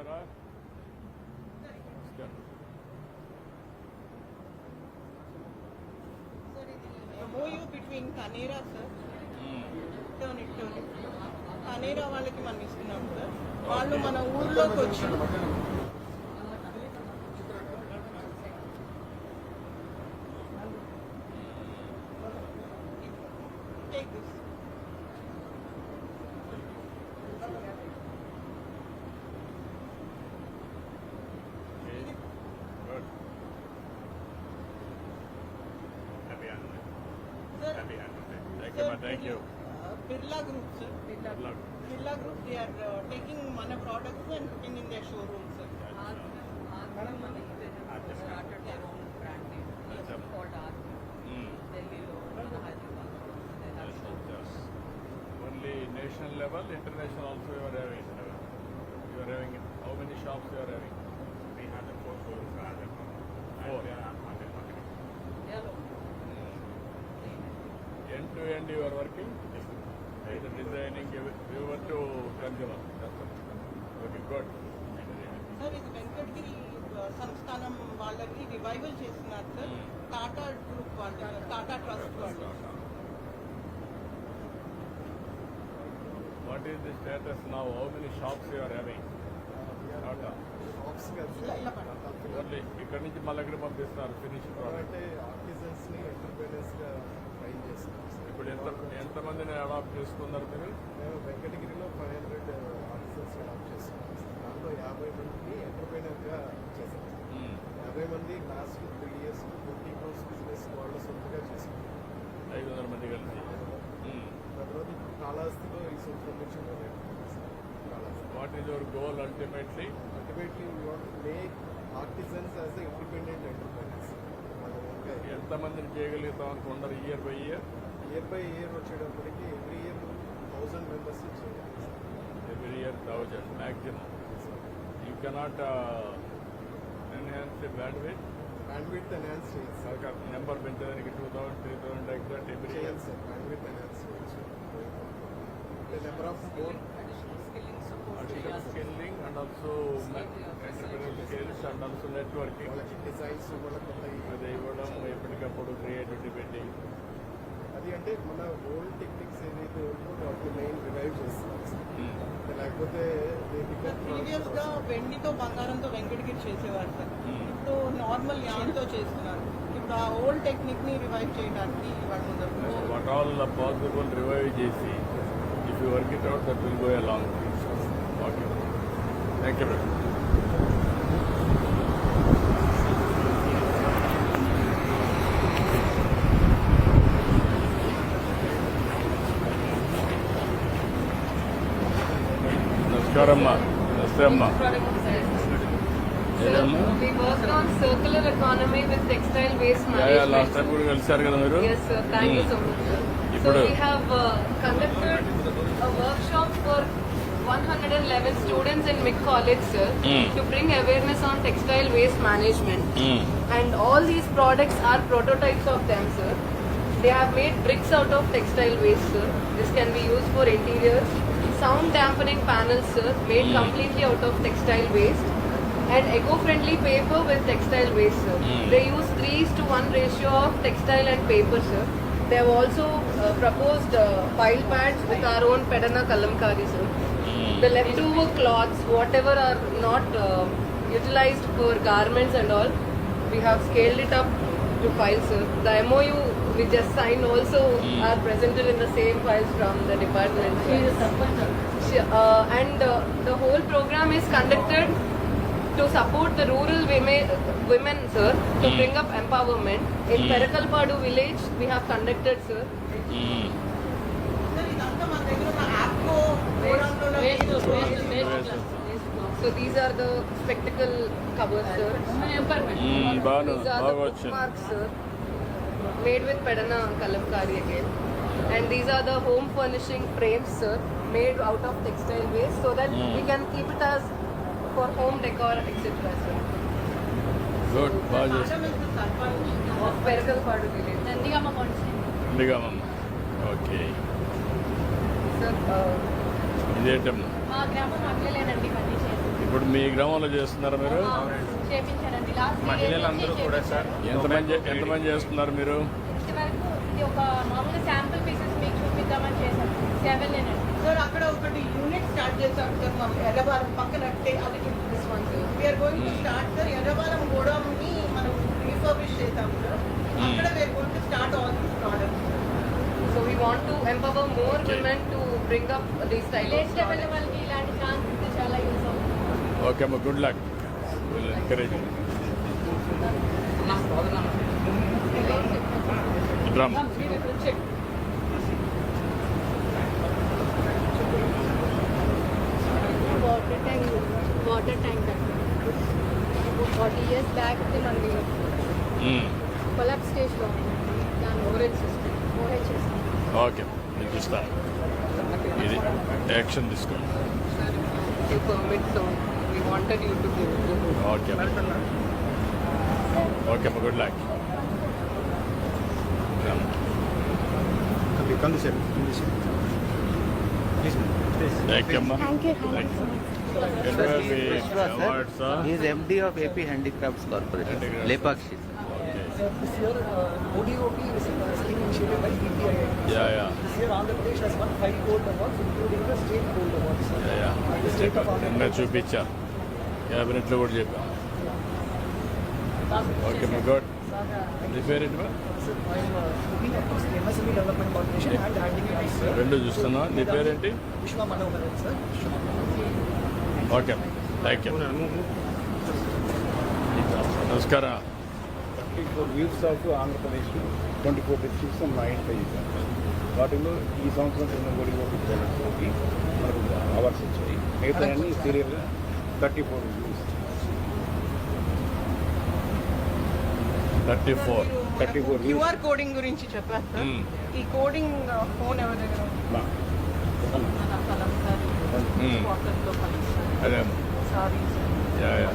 నమస్కారం. MOU between Tanera sir. Tanera వాళ్ళకి మనం ఇస్తున్నాం సార్. వాళ్ళు మన ఊర్లోకి వచ్చి take this. Thank you. Birla Group, sir. Birla Group, they are taking Mana products and putting in their showroom, sir. Started their own brand name. It's called Art. Delhi, Hyderabad. They have showrooms. Only national level, international also you are having. You are having how many shops you are having? We have the 4 showrooms for Hyderabad. Four. And we are market marketing. They are local. End to end you are working? The designing, you were to consumer. Okay, good. Sir ఇది వెంకటగిరి సంస్థానం వాళ్ళకి revival చేస్తున్నారు sir. Tata group వాళ్ళు, Tata trust వాళ్ళు. What is the status now? How many shops you are having? Tata. ఇలా పడండి. Only ఇక్కడి నుంచి మళ్ళీ ఎక్కడ పంపిస్తున్నారు ఫినిష్ ప్రోడక్ట్. ఆర్టిజన్స్ ని ఎంటర్ప్రైనర్స్ గా ట్రైన్ చేస్తున్నాం సార్. ఇప్పుడు ఎంతమందిని అడాప్ట్ చేసుకున్నారు మీరు? మేము వెంకటగిరిలో 500 ఆర్టిజన్స్ అడాప్ట్ చేస్తున్నాం సార్. దాంట్లో 50 మందిని ఎంటర్ప్రైనర్ గా చేశాం. 50 మంది లాస్ట్ 3 years 40 crores బిజినెస్ వాళ్ళు సొంతగా చేసుకున్నారు. 500 మంది కలిసి. తర్వాత ఇప్పుడు కాళహస్తిలో ఈ సంవత్సరం నుంచి మొదలెట్టాం sir. Kalahasti. What is your goal ultimately? Ultimately we want to make artisans as a independent entrepreneurs. మనం ఇంకా ఎంతమందిని చేయగలుగుతాం అనుకుంటారు year by year? Year by year వచ్చేటప్పటికి ఎవ్రీ ఇయర్ 1000 మెంబర్స్ చేయాలి. Every year 1000 maximum. You cannot enhance the bandwidth. Bandwidth enhance చేయాలి sir. Number పెంచడానికి 2000, 3000 like that every year. చేయాలి సార్. బ్యాండ్విడ్త్ ఎన్హాన్స్ చేయొచ్చు. The number of more Additional skilling support. Additional skilling and also entrepreneurial skills and also networking. వాళ్ళకి designs వాళ్ళ కొత్త అది ఇవ్వడం ఎప్పటికప్పుడు క్రియేటివిటీ పెట్టి. అది అంటే మన ఓల్డ్ టెక్నిక్స్ ఏదైతే ఉందో వాటిని మెయిన్ రివైవ్ చేస్తున్నాం సార్. లేకపోతే ప్రీవియస్ గా వెండితో బంగారంతో వెంకటగిరి చేసేవారు సార్. ఇప్పుడు నార్మల్ యాన్తో చేస్తున్నారు. ఇప్పుడు ఆ ఓల్డ్ టెక్నిక్ ని రివైవ్ చేయడానికి వాళ్ళు ముందు What all possible revive చేసి if you work it out that will go a long way. Okay. Thank you very much. నమస్కారమ్మా. నమస్తే అమ్మా. ఏదమ్మా? We worked on circular economy with textile waste management. Last time కూడా కలిసారు కదా మీరు? Yes, sir. Thank you so much, sir. So ఇప్పుడు- we have conducted a workshop for 111 students in MIC College, sir, to bring awareness on textile waste management. And all these products are prototypes of them, sir. They have made bricks out of textile waste, sir. This can be used for interiors. Sound dampening panels, sir, made completely out of textile waste. And eco-friendly paper with textile waste, sir. They use 3:1 ratio of textile and paper, sir. They have also proposed file pads with our own Pedana Kalamkari, sir. The leftover cloths, whatever are not utilized for garments and all, we have scaled it up to files, sir. The MOU we just signed also are presented in the same files from the department. And the whole program is conducted to support the rural women, sir, to bring up empowerment. In Perakalpadu village, we have conducted, sir. Sir ఇదంతా మన దగ్గర ఉన్న యాప్కో So these are the spectacle covers, sir. బాగా These are the వచ్చింది. bookmarks, sir, made with Pedana Kalamkari again. And these are the home furnishing frames, sir, made out of textile waste, so that we can keep it as for home decor, etc. sir. Good. బాగా చేస్తుంది. Of Perakalpadu village. ఇండిగామమ్మ. Okay. Sir, ఇదేంటమ్మా? మా గ్రామం అట్లేనండి పని చేసి ఇప్పుడు మీ గ్రామంలో చేస్తున్నారా మీరు? చేపించారండి లాస్ట్ మహిళలందరూ కూడా సార్ ఎంతమంది చేస్తున్నారు మీరు? ఇంతవరకు ఇది ఒక మామూలు శాంపుల్ పీసెస్ మీకు చూపిద్దామని చేశాం 7 అండి సార్ అక్కడ ఒకటి యూనిట్ స్టార్ట్ చేశాం సార్ మనం ఎర్రబాలం పక్కన అది this one we are going to start sir Errabalam godown ని మనం రీఫర్బిష్ చేసాం సార్ అక్కడ we are going to start all these products. So we want to empower more women to bring up these style of state level products. వాళ్ళకి ఇలాంటి chance ఇస్తే చాలా use అవుతుంది. Okay అమ్మ, good luck. Will encourage drum. Water tank అండి 40 years back మనది collab స్టేజ్లో దాని ఓరేజ్ సిస్టమ్ ఓకే, మీకు ఇస్తాను. ఇది యాక్షన్ తీసుకోండి. To permit, so we wanted you to give. Okay okay అమ్మ, గుడ్ లక్. కంది సార్ ప్లీజ్ థ్యాంక్ యూ అమ్మ. Thank you. Awards. He is MD of AP Handicrafts Corporation, Handicrafts. Lepakshi. This year, ODOT is initiated by EPII. Yeah yeah This year, Andhra Pradesh has won 5 gold awards, including the state gold awards. Yeah The state of Andhra నిన్న Pradesh. చూపించాను, క్యాబినెట్లో కూడా చెప్పాను. Okay అమ్మ, good. నీ పేరేంటి మా? So, I'm looking at the MSME Development Corporation and Handicrafts, sir. రెండు చూస్తున్నా. నీ పేరేంటి? Vishwa Manoharan, sir. ఓకే అమ్మ, థ్యాంక్ యూ. నమస్కారం. 34 weaves of Andhra Pradesh 24 districts identify చేశాం. వాటిలో ఈ సంవత్సరం కూడా ఒకటి మనకు అవార్డ్స్ వచ్చాయి. మిగతా అన్ని సీరియల్గా 34 వీవ్స్. 34 క్యూఆర్ కోడింగ్ గురించి చెప్పారు సార్. ఈ కోడింగ్ ఫోన్ ఎవరి దగ్గర ఉంది? అదే అమ్మ. Yeah yeah.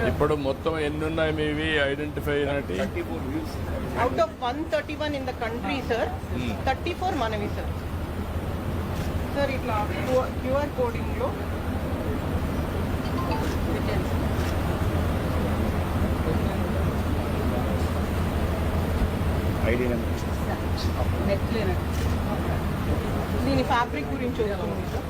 ఇప్పుడు మొత్తం ఎన్ని ఉన్నాయి మీవి ఐడెంటిఫై అయినట్టు? 34 weaves. Out of 131 in the country sir 34 మనవి సార్. సార్ ఇట్లా క్యూఆర్ కోడింగ్ లో ఐడి నెంబర్ దీని ఫ్యాబ్రిక్ గురించి వస్తుంది సార్.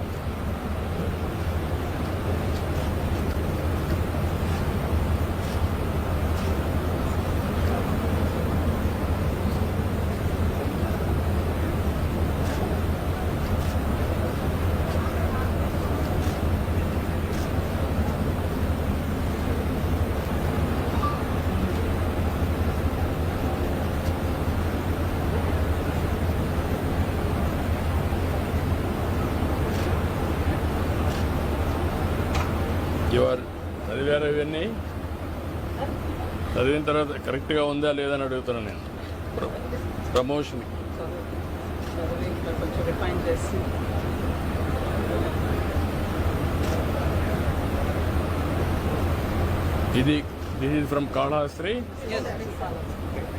యువర్ చదివారు ఇవన్నీ? చదివిన తర్వాత కరెక్ట్గా ఉందా లేదని అడుగుతున్నాను నేను. ప్రమోషన్ కొంచెం రిఫైన్ చేసి ఇది this is from Kalahasti.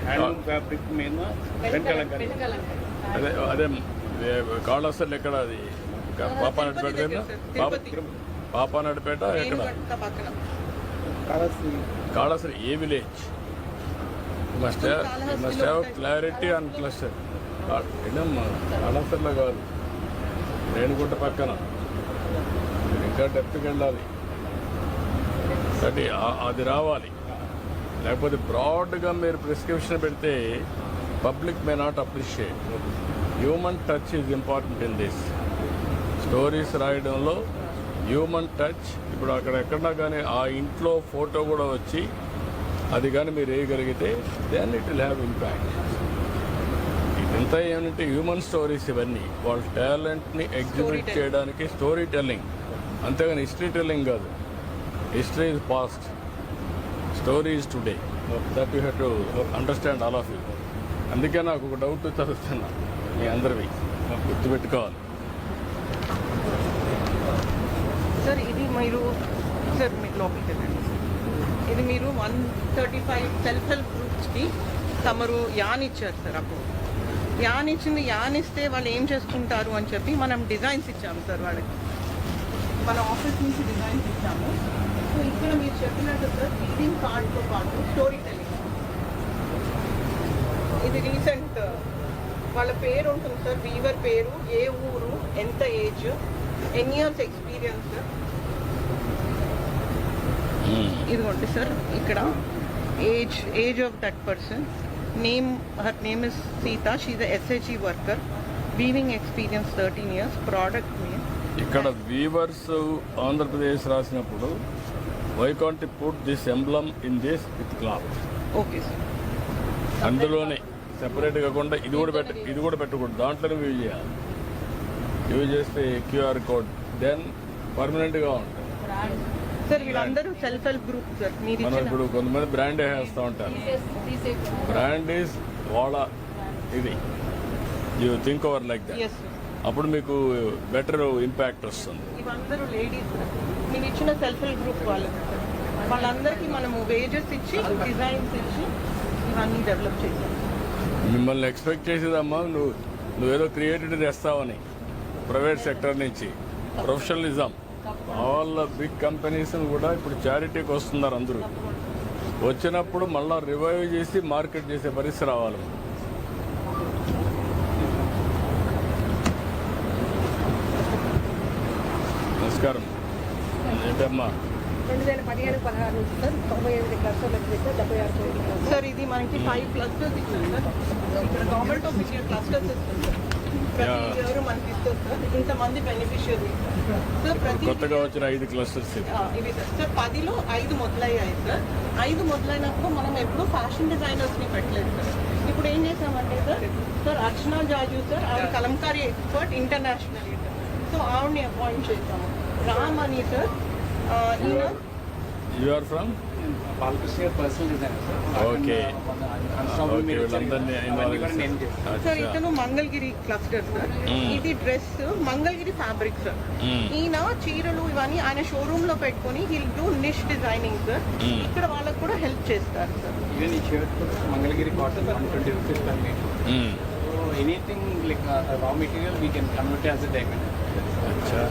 Handloom fabric మీద వెంకలంకరి. అదే అదే కాళహస్త్రి ఎక్కడ? అది పాపానడిపేట దగ్గర? పాపానడిపేట ఎక్కడ? రేణుగుంట పక్కన. కాళహస్త్రి ఏ village? Must have clarity and cluster. ఏంటమ్మా, కాళహస్త్రిలో కాదు, రేణుగుంట పక్కన. మీరు ఇంకా డెప్త్కి వెళ్ళాలి. అది రావాలి. లేకపోతే బ్రాడ్గా మీరు ప్రిస్క్రిప్షన్ పెడితే public may not appreciate. Human touch is important in this. Stories రాయడంలో హ్యూమన్ టచ్. ఇప్పుడు అక్కడ ఎక్కడన్నా కానీ ఆ ఇంట్లో ఫోటో కూడా వచ్చి అది కానీ మీరు వేయగలిగితే then it will have impact. ఇదంతా ఏమంటే హ్యూమన్ స్టోరీస్ ఇవన్నీ. వాళ్ళ టాలెంట్ని ఎగ్జిబిట్ చేయడానికి స్టోరీ టెల్లింగ్, అంతేగాని హిస్టరీ టెల్లింగ్ కాదు. History is past, story is today. That you have to understand all of you. అందుకే నాకు ఒక డౌట్ చదువుతున్నా, మీ అందరివి గుర్తుపెట్టుకోవాలి. సార్ ఇది మీరు సార్ మీకు లోపలికి వెళ్ళండి. ఇది మీరు 135 సెల్ఫ్ హెల్ప్ గ్రూప్స్కి తమరు యాన్ ఇచ్చారు సార్. అప్పుడు యాన్ ఇచ్చింది, యాన్ ఇస్తే వాళ్ళు ఏం చేసుకుంటారు అని చెప్పి మనం డిజైన్స్ ఇచ్చాము సార్ వాళ్ళకి. మన ఆఫీస్ నుంచి డిజైన్స్ ఇచ్చాము. సో ఇక్కడ మీరు చెప్పినట్టు సార్ రీడింగ్ కార్డ్తో పాటు స్టోరీ టెల్లింగ్. ఇది రీసెంట్ వాళ్ళ పేరు ఉంటుంది సార్, వీవర్ పేరు, ఏ ఊరు, ఎంత ఏజ్, ఎన్ని ఇయర్స్ ఎక్స్పీరియన్స్. ఇదిగోండి సార్ ఇక్కడ age of that person, name, her name is Sita, she SHE worker, weaving experience 13 years, product name. ఇక్కడ వీవర్స్ ఆంధ్రప్రదేశ్ రాసినప్పుడు why can't put this emblem in this with cloth. Okay sir. అందులోనే separate కాకుండా ఇది కూడా పెట్టకూడదు, దాంట్లోనే యూజ్ చేయాలి. యూజ్ చేస్తే QR కోడ్ దెన్ పర్మనెంట్గా ఉంటుంది. సార్ వీళ్ళందరూ సెల్ఫ్ హెల్ప్ గ్రూప్ సార్. మీరు మనం ఇచ్చిన ఇప్పుడు కొంతమంది బ్రాండ్ వేస్తూ ఉంటారు. బ్రాండ్ ఈజ్ వాళ్ళ ఇది you think over like that. Yes sir. అప్పుడు మీకు బెటర్ ఇంపాక్ట్ వస్తుంది. ఇవందరూ లేడీస్ సార్. మీరు ఇచ్చిన సెల్ఫ్ హెల్ప్ గ్రూప్ వాళ్ళు సార్. వాళ్ళందరికీ మనము వేజెస్ ఇచ్చి డిజైన్స్ ఇచ్చి ఇవన్నీ డెవలప్ చేసాం. మిమ్మల్ని ఎక్స్పెక్ట్ చేసేదమ్మా నువ్వేదో క్రియేటివిటీ తెస్తావని ప్రైవేట్ సెక్టర్ నుంచి. ప్రొఫెషనలిజం ఆల్ బిగ్ కంపెనీస్ కూడా ఇప్పుడు చారిటీకి వస్తున్నారు అందరూ. వచ్చినప్పుడు మళ్ళీ రివైవ్ చేసి మార్కెట్ చేసే పరిస్థితి రావాలి. నమస్కారం. ఏంటమ్మా 2015-16 సార్ 95 క్లస్టర్లకు చేస్తే 76 సార్ ఇది మనకి 5 క్లస్టర్స్ ఇచ్చారు సార్. ఇక్కడ గవర్నమెంట్ ఆఫ్ ఇండియా క్లస్టర్స్ ఇస్తుంది సార్. ప్రతి ఇయర్ మనకి ఇస్తారు సార్. ఇంతమంది బెనిఫిషియరీ సార్. ప్రతి కొత్తగా వచ్చిన 5 క్లస్టర్స్ ఇవి సార్ 10లో 5 మొదలయ్యాయి సార్. 5 మొదలైనప్పుడు మనం ఎప్పుడు ఫ్యాషన్ డిజైనర్స్ని పెట్టలేదు సార్. ఇప్పుడు ఏం చేసామంటే సార్ అర్చనా జాజు సార్, ఆవిడ Kalamkari expert international sir. So ఆవిడని అపాయింట్ చేసాము. రామ్ అని సార్, ఈయన you are from Balakrishna personal designer sir. Okay okay వీళ్ళందరినీ సార్ ఇతను మంగళగిరి క్లస్టర్ సార్. ఇది డ్రెస్ మంగళగిరి ఫ్యాబ్రిక్ సార్. ఈయన చీరలు ఇవన్నీ ఆయన షోరూమ్ లో పెట్టుకొని హిల్ డూ నిష్ డిజైనింగ్ సార్. ఇక్కడ వాళ్ళకు కూడా హెల్ప్ చేస్తారు సార్. ఈవెన్ ఈ shirt Mangalagiri cotton 120 rupees per meter. So anything like raw material we can convert as a diamond. అచ్చా.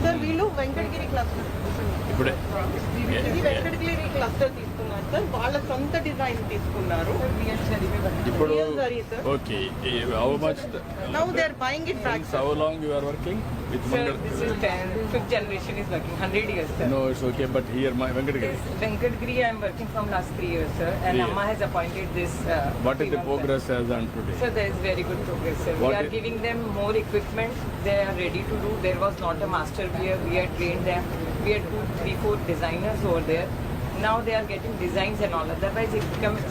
సార్ వీళ్ళు వెంకటగిరి క్లస్టర్. ఇప్పుడే ఇది వెంకటగిరి క్లస్టర్ తీసుకున్నారు సార్. వాళ్ళ సొంత డిజైన్ తీసుకున్నారు. ఇప్పుడు Real zari, sir. Okay how much Now they are buying it back. How long you are working with Sir, this is 5th generation is working, 100 years, sir. No it's okay but here my Venkatagiri Yes, Venkatgiri I am working from last 3 years, sir, and 3 years. Amma has appointed this. What is the freelancer. Progress as on today? Sir, there is very good progress, sir. What We are is- giving them more equipment. They are ready to do. There was not a master here. We had trained them. We had 2, 3, 4 designers over there. Now they are getting designs and all. Otherwise it becomes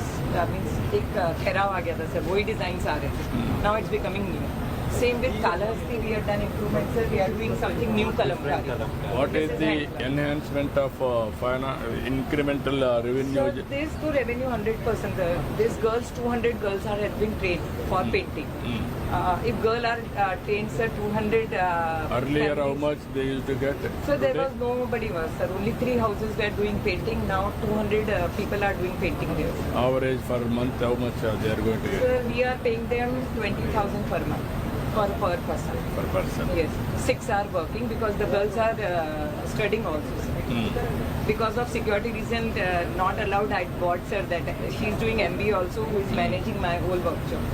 means एक ठहराव आ गया था sir. वही designs आ रहे थे. Now it's becoming new. Same with colors. We had done improvements, sir. We are doing something new kalamkari. What is the enhancement of incremental revenue? So this to revenue 100%. These girls, 200 girls are have been trained for painting. If girl are trained, sir, 200. Earlier, how families. much they used to get? So there Today? was nobody was, sir. Only 3 houses were doing painting. Now 200 people are doing painting there. Average for a month, how much they are going to get So we are paying them 20,000 per month per person. per person? Yes, 6 are working because the girls are studying also, sir. Because of security reason, not allowed. I got, sir, that she's doing MBA also, who is managing my whole workshop.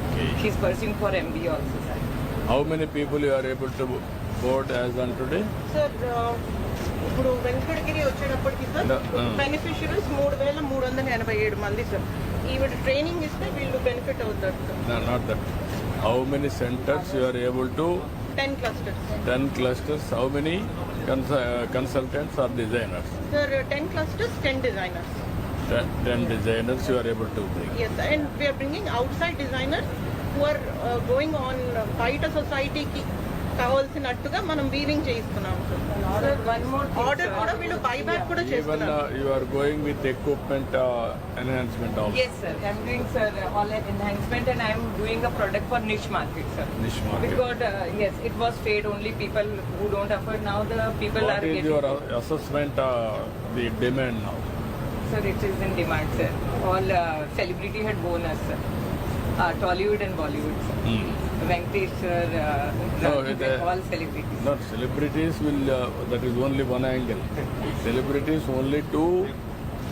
Okay. She's pursuing for MBA also, sir. How many people you are able to board as on today? Sir ఇప్పుడు వెంకటగిరి వచ్చేటప్పటికి sir beneficiaries 3,387 మంది sir. ఈవిడ training ఇస్తే వీళ్ళు benefit అవుతారు sir. No, not that. How many centers you are able to? 10 clusters. 10 clusters. How many consultants or designers? Sir 10 clusters, 10 designers. 10 designers you are able to bring. Yes, and we are bringing outside designers who are going on బయట సొసైటీకి కావాల్సినట్టుగా మనం weaving చేయిస్తున్నాం sir. Sir, one more thing, order sir. కూడా వీళ్ళు buyback కూడా Even చేస్తున్నారు. you are going with equipment enhancement also. Yes, sir. I'm doing, sir, all enhancement, and I'm doing a product for niche market, sir. Niche market. Because yes, it was paid only people who don't afford. Now the people What are is getting. your assessment the demand now? Sir, it is in demand, sir. All celebrity had bonus, sir. Tollywood and Bollywood. Venkatesh sir, No, all celebrities. Not celebrities will, that is only one angle. Celebrities only to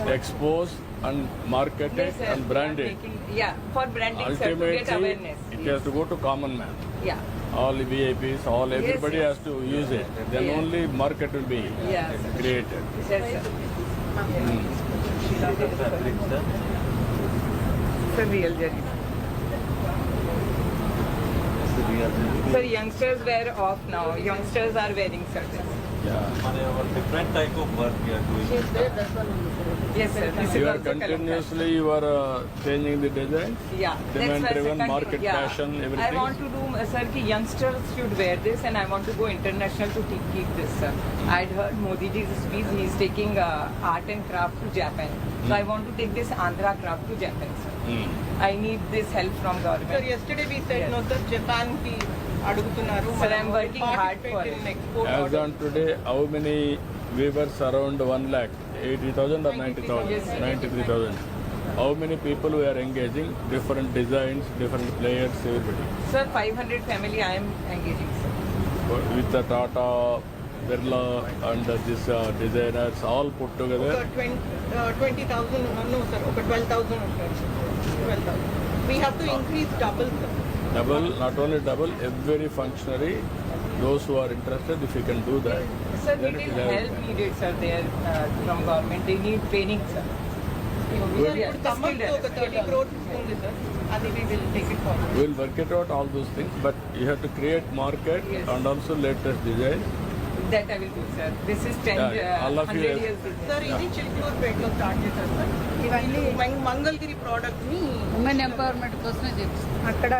expose and market Yes, it sir, and we brand are it. making- Yeah, for branding, sir, to get Ultimately, awareness. it Yes. has to go to common man. Yeah. All the VIPs, all everybody yes. has to use it. Then Yeah. only market will be Yeah. created. Yes, sir. Sir, real jerry. Sir, youngsters wear off now. Youngsters are wearing certain. Yeah. different type of work we are doing. Yes, sir. This You is are also continuously you are changing the design. Yeah, Demand that's why driven, second- market passion, I everything. want to do, sir, ki youngsters should wear this, and I want to go international to keep this, sir. I'd heard Modi ji's speech. He's taking art and craft to Japan. So I want to take this Andhra craft to Japan, sir. I need this help from Sir, government. yesterday we said no, sir, Japan ki అడుగుతున్నారు. Sir, I'm working hard for it. As on today, how many weavers? Around 1,80,000 or 90,000? Yes, sir. 93,000. How many people we are engaging? Different designs, different players, everybody. Sir, 500 family I am engaging, sir. With the Tata, Birla and this designers all put together. ఒక 20,000 no sir, ఒక 12,000 ఉంటారు. 12,000. We have to increase double, sir. Double, not only double, every functionary, those who are interested, if you can do that. Sir, then we it need will help needed, sir, there from government. They need training, sir. Sir, ఇప్పుడు ఖమ్మంలో ఒక 30 crores ఇస్తుంది sir. అది we will take it forward. We will work it out all those things, but you have to create market Yes. and also latest design. That I will do, sir. This is 10, Yeah, all of you 100 have- years business. Sir ఇది చిలుకూరుపేటలో start చేశారు sir. ఇవన్నీ Mangalagiri product ని women empowerment కోసమే చేపిస్తాను. అక్కడ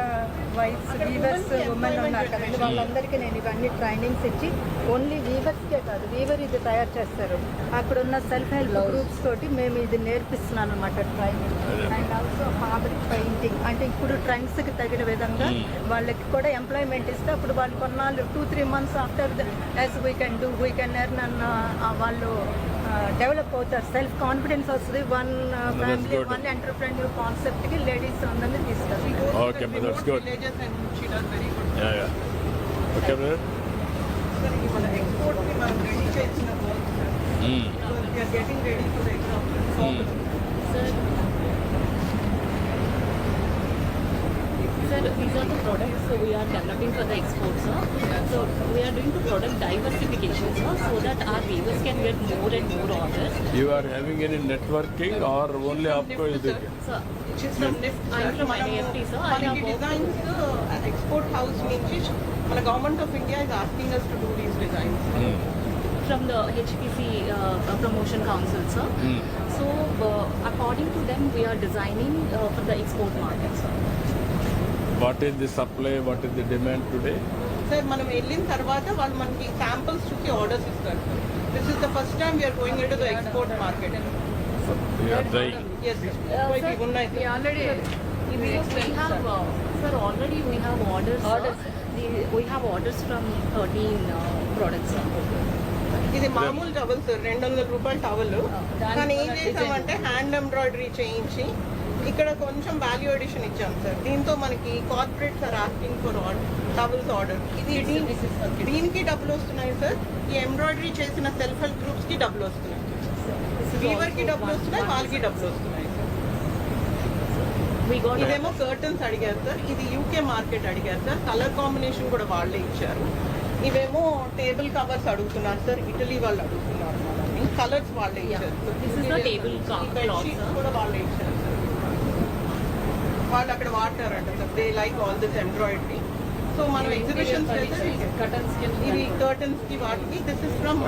wives weavers women ఉన్నారు కదండి, వాళ్ళందరికీ నేను ఇవన్నీ ట్రైనింగ్స్ ఇచ్చి ఓన్లీ వీవర్స్కే కాదు, వీవర్ ఇది తయారు చేస్తారు. అక్కడ ఉన్న సెల్ఫ్ హెల్ప్ గ్రూప్స్ తోటి మేము ఇది నేర్పిస్తున్నాను అనమాట training. And also fabric painting, అంటే ఇప్పుడు ట్రెండ్స్కి తగిన విధంగా వాళ్ళకి కూడా ఎంప్లాయ్మెంట్ ఇస్తే అప్పుడు వాళ్ళు కొన్నాళ్ళు 2-3 months after as we can do we can earn అన్న వాళ్ళు డెవలప్ అవుతారు. సెల్ఫ్ కాన్ఫిడెన్స్ వస్తుంది. One family good. One entrepreneur కాన్సెప్ట్కి లేడీస్ అందరినీ తీసుకొస్తారు. Okay, but that's good. Villages and she does very good. Yeah, yeah. Okay, brother? Sir ఇది మన export ని మనం రెడీ చేసిన work sir. Mm. We are getting ready for the example. Sir, these are the products we are developing for the export, sir. So we are doing the product diversification, sir, so that our weavers can get more and more orders. You are having any networking or only Apco is it? Sir, She's from NIFT. I'm from IIFT, sir. I మనకి have worked designs export house నుంచి మన government of India is asking us to do these designs. from the HPC Promotion Council, sir. So according to them, we are designing for the export market, sir. What is the supply? What is the demand today? Sir మనం వెళ్ళిన తర్వాత వాళ్ళు మనకి samples చూసి orders ఇస్తారు. This is the first time we're going into the export market. You are trying. Yes Sir, ఇవి ఉన్నాయి we already we have sir, already we have orders. We have orders from 13 products, sir. ఇది మామూలు towel sir, 200 రూపాయల towel. కానీ ఏం చేసామంటే hand embroidery చేయించి ఇక్కడ కొంచెం వాల్యూ ఎడిషన్ ఇచ్చాం సార్. దీంతో మనకి corporates are asking for towels order. దీనికి డబ్బులు వస్తున్నాయి సార్. ఈ ఎంబ్రాయిడరీ చేసిన సెల్ఫ్ హెల్ప్ గ్రూప్స్ కి డబ్బులు వస్తున్నాయి, వీవర్ కి డబ్బులు వస్తున్నాయి, వాళ్ళకి డబ్బులు వస్తున్నాయి సార్. We got ఇదేమో కర్టన్స్ అడిగారు సార్, ఇది యూకే మార్కెట్ అడిగారు సార్. కలర్ కాంబినేషన్ కూడా వాళ్ళే ఇచ్చారు. ఇవేమో టేబుల్ కవర్స్ అడుగుతున్నారు సార్, ఇటలీ వాళ్ళు అడుగుతున్నారు మనల్ని. కలర్స్ వాళ్ళే ఇచ్చారు. This is the table cloth, bedsheets sir. కూడా వాళ్ళే ఇచ్చారు సార్. వాళ్ళు అక్కడ వాడతారంట sir. They like all this embroidery. So మనం ఎగ్జిబిషన్స్ ఇది కర్టన్స్ కి వాటికి this is from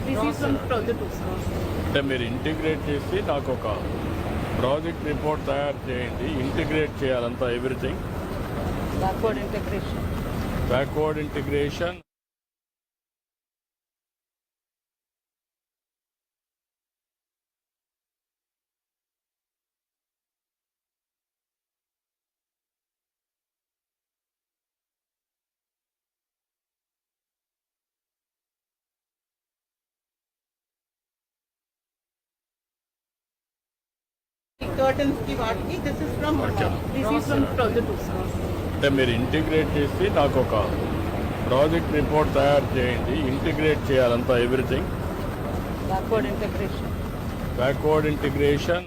This is from Product, sir. అంటే మీరు ఇంటిగ్రేట్ చేసి నాకు ఒక ప్రాజెక్ట్ రిపోర్ట్ తయారు చేయండి. ఇంటిగ్రేట్ చేయాలంతా everything. Backward integration. Backward integration. Curtains కి వాటికి this is from This is from Product. అంటే మీరు ఇంటిగ్రేట్ చేసి నాకు ఒక ప్రాజెక్ట్ రిపోర్ట్ తయారు చేయండి. ఇంటిగ్రేట్ చేయాలంతా everything, Backward integration. Backward integration.